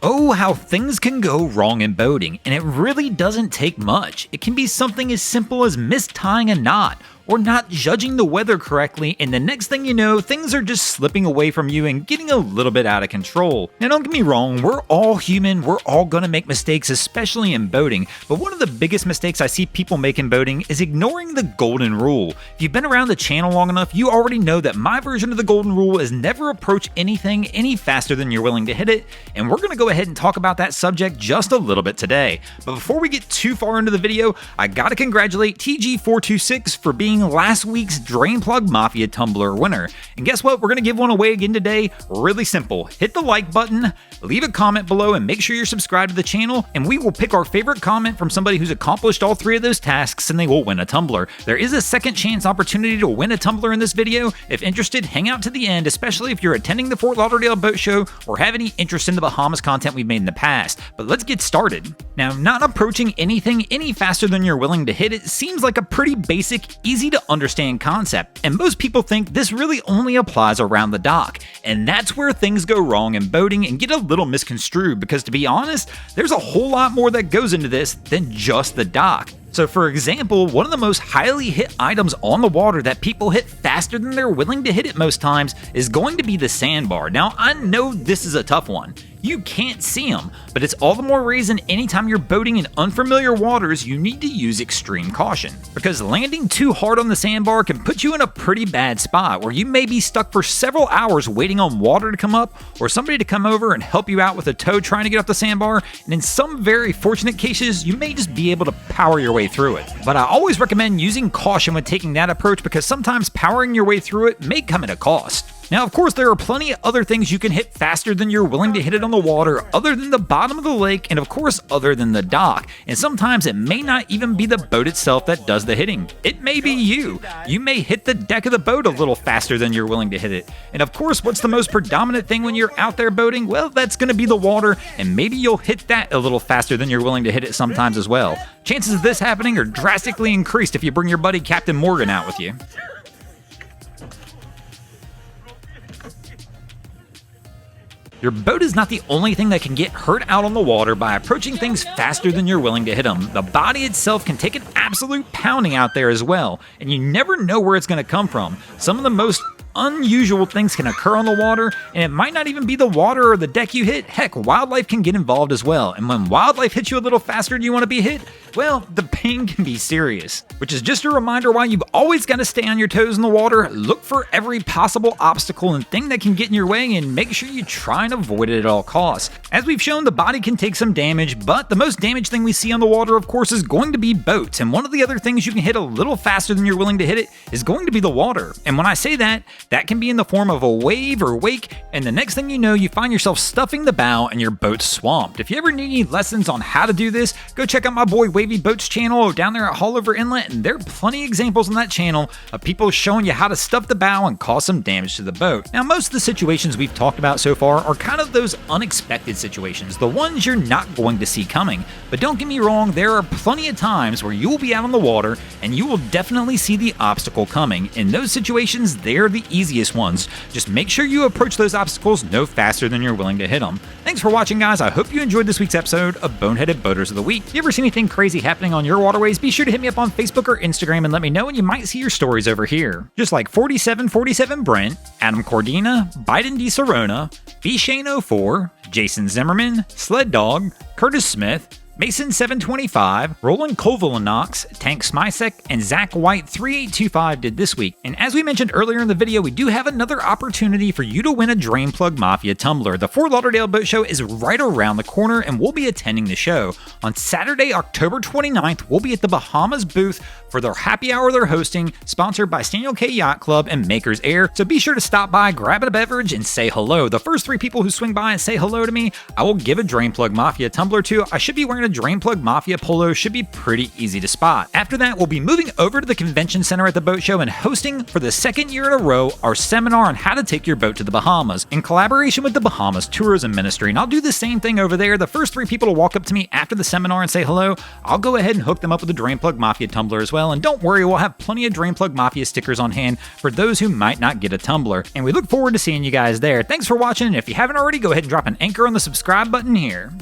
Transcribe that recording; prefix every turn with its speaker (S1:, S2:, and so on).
S1: Oh, how things can go wrong in boating, and it really doesn't take much. It can be something as simple as mistying a knot, or not judging the weather correctly, and the next thing you know, things are just slipping away from you and getting a little bit out of control. Now don't get me wrong, we're all human, we're all gonna make mistakes, especially in boating, but one of the biggest mistakes I see people make in boating is ignoring the golden rule. If you've been around the channel long enough, you already know that my version of the golden rule is never approach anything any faster than you're willing to hit it, and we're gonna go ahead and talk about that subject just a little bit today. But before we get too far into the video, I gotta congratulate TG426 for being last week's Drain Plug Mafia tumbler winner. And guess what? We're going to give one away again today. Really simple. Hit the like button, leave a comment below, and make sure you're subscribed to the channel, and we will pick our favorite comment from somebody who's accomplished all three of those tasks, and they will win a tumbler. There is a second chance opportunity to win a tumbler in this video. If interested, hang out to the end, especially if you're attending the Fort Lauderdale Boat Show or have any interest in the Bahamas content we've made in the past. But let's get started. Now, not approaching anything any faster than you're willing to hit it seems like a pretty basic, easy to understand concept, and most people think this really only applies around the dock, and that's where things go wrong in boating and get a little misconstrued, because to be honest, there's a whole lot more that goes into this than just the dock. So for example, one of the most highly hit items on the water that people hit faster than they're willing to hit it most times is going to be the sandbar. Now I know this is a tough one. You can't see them, but it's all the more reason anytime you're boating in unfamiliar waters, you need to use extreme caution. Because landing too hard on the sandbar can put you in a pretty bad spot where you may be stuck for several hours waiting on water to come up, or somebody to come over and help you out with a tow trying to get off the sandbar, and in some very fortunate cases, you may just be able to power your way through it. But I always recommend using caution when taking that approach, because sometimes powering your way through it may come at a cost. Now, of course, there are plenty of other things you can hit faster than you're willing to hit it on the water, other than the bottom of the lake, and of course, other than the dock. And sometimes it may not even be the boat itself that does the hitting. It may be you. You may hit the deck of the boat a little faster than you're willing to hit it. And of course, what's the most predominant thing when you're out there boating? Well, that's going to be the water, and maybe you'll hit that a little faster than you're willing to hit it sometimes as well. Chances of this happening are drastically increased if you bring your buddy Captain Morgan out with you. Your boat is not the only thing that can get hurt out on the water by approaching things faster than you're willing to hit them. The body itself can take an absolute pounding out there as well, and you never know where it's going to come from. Some of the most unusual things can occur on the water, and it might not even be the water or the deck you hit. Heck, wildlife can get involved as well, and when wildlife hits you a little faster than you want to be hit, well, the pain can be serious. Which is just a reminder why you've always got to stay on your toes in the water, look for every possible obstacle and thing that can get in your way, and make sure you try and avoid it at all costs. As we've shown, the body can take some damage, but the most damaged thing we see on the water, of course, is going to be boats, and one of the other things you can hit a little faster than you're willing to hit it is going to be the water. And when I say that, that can be in the form of a wave or wake, and the next thing you know, you find yourself stuffing the bow and your boat's swamped. If you ever need any lessons on how to do this, go check out my boy Wavy Boats channel down there at Haulover Inlet, and there are plenty of examples on that channel of people showing you how to stuff the bow and cause some damage to the boat. Now, most of the situations we've talked about so far are kind of those unexpected situations, the ones you're not going to see coming. But don't get me wrong, there are plenty of times where you will be out on the water and you will definitely see the obstacle coming. In those situations, they're the easiest ones. Just make sure you approach those obstacles no faster than you're willing to hit them. Thanks for watching, guys. I hope you enjoyed this week's episode of Boneheaded Boaters of the Week. If you ever see anything crazy happening on your waterways, be sure to hit me up on Facebook or Instagram and let me know, and you might see your stories over here. Just like 4747 Brent, Adam Cordina, Biden D. Serona, B. Shane 04, Jason Zimmerman, Sled Dog, Curtis Smith, Mason 725, Roland Kovalanox, Tank Smysek, and Zach White 3825 did this week. And as we mentioned earlier in the video, we do have another opportunity for you to win a Drain Plug Mafia tumbler. The Fort Lauderdale Boat Show is right around the corner, and we'll be attending the show. On Saturday, October 29th, we'll be at the Bahamas booth for their happy hour they're hosting, sponsored by Staniel K Yacht Club and Maker's Air. So be sure to stop by, grab a beverage, and say hello. The first 3 people who swing by and say hello to me, I will give a Drain Plug Mafia tumbler to. I should be wearing a a Drain Plug Mafia polo should be pretty easy to spot. After that, we'll be moving over to the convention center at the boat show and hosting for the second year in a row our seminar on how to take your boat to the Bahamas in collaboration with the Bahamas Tourism Ministry. And I'll do the same thing over there. The first 3 people to walk up to me after the seminar and say hello, I'll go ahead and hook them up with a Drain Plug Mafia tumbler as well. And don't worry, we'll have plenty of Drain Plug Mafia stickers on hand for those who might not get a tumbler. And we look forward to seeing you guys there. Thanks for watching, and if you haven't already, go ahead and drop an anchor on the subscribe button here.